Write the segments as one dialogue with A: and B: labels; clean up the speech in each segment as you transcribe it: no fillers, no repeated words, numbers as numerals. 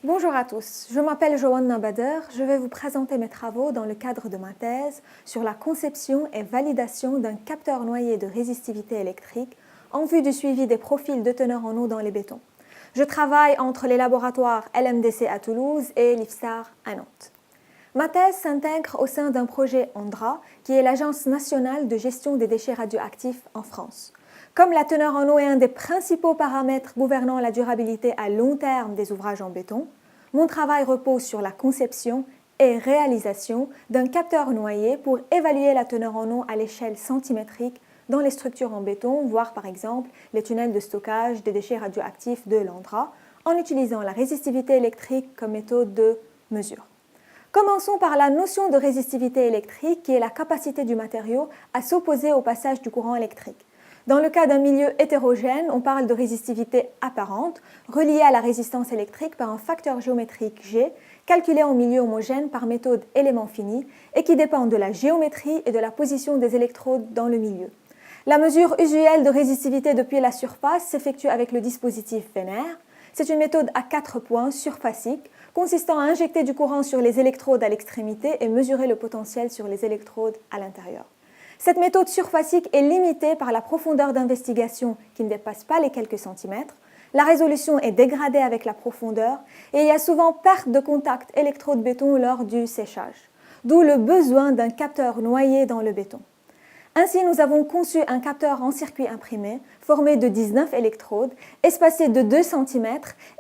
A: Bonjour à tous, je m'appelle Joanna Bader, je vais vous présenter mes travaux dans le cadre de ma thèse sur la conception et validation d'un capteur noyé de résistivité électrique en vue du suivi des profils de teneur en eau dans les bétons. Je travaille entre les laboratoires LMDC à Toulouse et l'IFSTAR à Nantes. Ma thèse s'intègre au sein d'un projet ANDRA, qui est l'Agence nationale de gestion des déchets radioactifs en France. Comme la teneur en eau est un des principaux paramètres gouvernant la durabilité à long terme des ouvrages en béton, mon travail repose sur la conception et réalisation d'un capteur noyé pour évaluer la teneur en eau à l'échelle centimétrique dans les structures en béton, voire par exemple les tunnels de stockage des déchets radioactifs de l'ANDRA, en utilisant la résistivité électrique comme méthode de mesure. Commençons par la notion de résistivité électrique qui est la capacité du matériau à s'opposer au passage du courant électrique. Dans le cas d'un milieu hétérogène, on parle de résistivité apparente, reliée à la résistance électrique par un facteur géométrique G, calculé en milieu homogène par méthode élément fini et qui dépend de la géométrie et de la position des électrodes dans le milieu. La mesure usuelle de résistivité depuis la surface s'effectue avec le dispositif vénère. C'est une méthode à 4 points surfaciques, consistant à injecter du courant sur les électrodes à l'extrémité et mesurer le potentiel sur les électrodes à l'intérieur. Cette méthode surfacique est limitée par la profondeur d'investigation qui ne dépasse pas les quelques centimètres, la résolution est dégradée avec la profondeur et il y a souvent perte de contact électrode-béton lors du séchage, d'où le besoin d'un capteur noyé dans le béton. Ainsi, nous avons conçu un capteur en circuit imprimé formé de 19 électrodes, espacées de 2 cm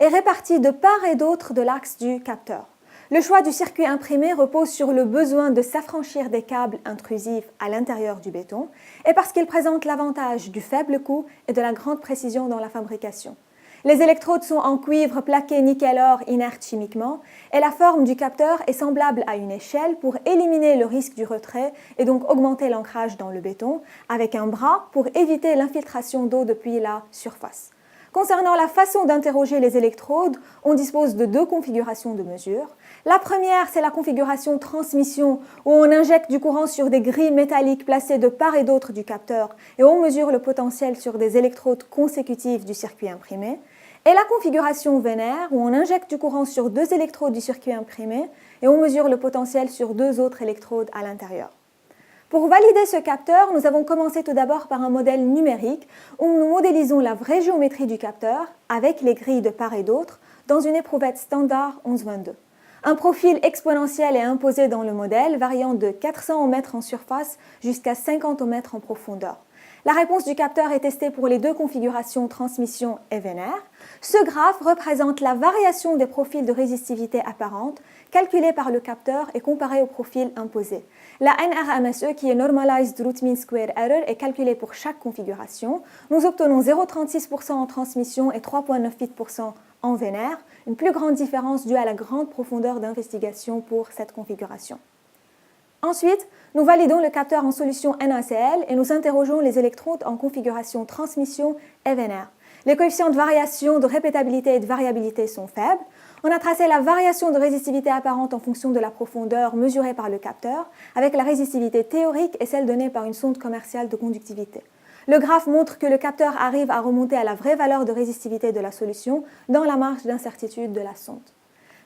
A: et réparties de part et d'autre de l'axe du capteur. Le choix du circuit imprimé repose sur le besoin de s'affranchir des câbles intrusifs à l'intérieur du béton et parce qu'il présente l'avantage du faible coût et de la grande précision dans la fabrication. Les électrodes sont en cuivre plaqué nickel-or inerte chimiquement et la forme du capteur est semblable à une échelle pour éliminer le risque du retrait et donc augmenter l'ancrage dans le béton avec un bras pour éviter l'infiltration d'eau depuis la surface. Concernant la façon d'interroger les électrodes, on dispose de 2 configurations de mesure. La première, c'est la configuration transmission où on injecte du courant sur des grilles métalliques placées de part et d'autre du capteur et on mesure le potentiel sur des électrodes consécutives du circuit imprimé. Et la configuration vénère où on injecte du courant sur 2 électrodes du circuit imprimé et on mesure le potentiel sur 2 autres électrodes à l'intérieur. Pour valider ce capteur, nous avons commencé tout d'abord par un modèle numérique où nous modélisons la vraie géométrie du capteur avec les grilles de part et d'autre dans une éprouvette standard 1122. Un profil exponentiel est imposé dans le modèle variant de 400 ohms en surface jusqu'à 50 ohms en profondeur. La réponse du capteur est testée pour les 2 configurations transmission et vénère. Ce graphe représente la variation des profils de résistivité apparente calculée par le capteur et comparée au profil imposé. La NRMSE, qui est Normalized Root Mean Square Error, est calculée pour chaque configuration. Nous obtenons 0,36% en transmission et 3,98% en vénère, une plus grande différence due à la grande profondeur d'investigation pour cette configuration. Ensuite, nous validons le capteur en solution NaCl et nous interrogeons les électrodes en configuration transmission et vénère. Les coefficients de variation, de répétabilité et de variabilité sont faibles. On a tracé la variation de résistivité apparente en fonction de la profondeur mesurée par le capteur, avec la résistivité théorique et celle donnée par une sonde commerciale de conductivité. Le graphe montre que le capteur arrive à remonter à la vraie valeur de résistivité de la solution dans la marge d'incertitude de la sonde.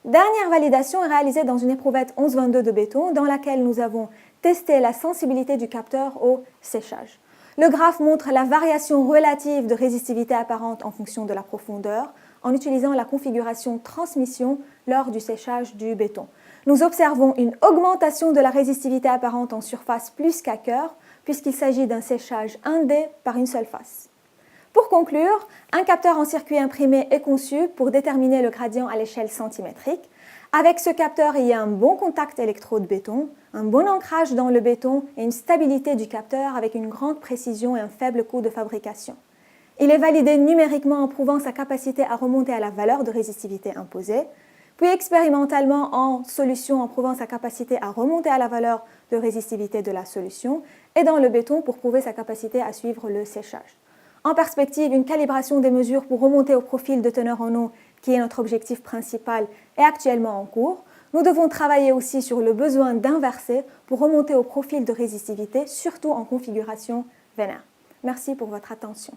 A: Dernière validation est réalisée dans une éprouvette 1122 de béton dans laquelle nous avons testé la sensibilité du capteur au séchage. Le graphe montre la variation relative de résistivité apparente en fonction de la profondeur en utilisant la configuration transmission lors du séchage du béton. Nous observons une augmentation de la résistivité apparente en surface plus qu'à cœur puisqu'il s'agit d'un séchage 1D par une seule face. Pour conclure, un capteur en circuit imprimé est conçu pour déterminer le gradient à l'échelle centimétrique. Avec ce capteur, il y a un bon contact électrode-béton, un bon ancrage dans le béton et une stabilité du capteur avec une grande précision et un faible coût de fabrication. Il est validé numériquement en prouvant sa capacité à remonter à la valeur de résistivité imposée, puis expérimentalement en solution en prouvant sa capacité à remonter à la valeur de résistivité de la solution et dans le béton pour prouver sa capacité à suivre le séchage. En perspective, une calibration des mesures pour remonter au profil de teneur en eau, qui est notre objectif principal, est actuellement en cours. Nous devons travailler aussi sur le besoin d'inverser pour remonter au profil de résistivité, surtout en configuration vénère. Merci pour votre attention.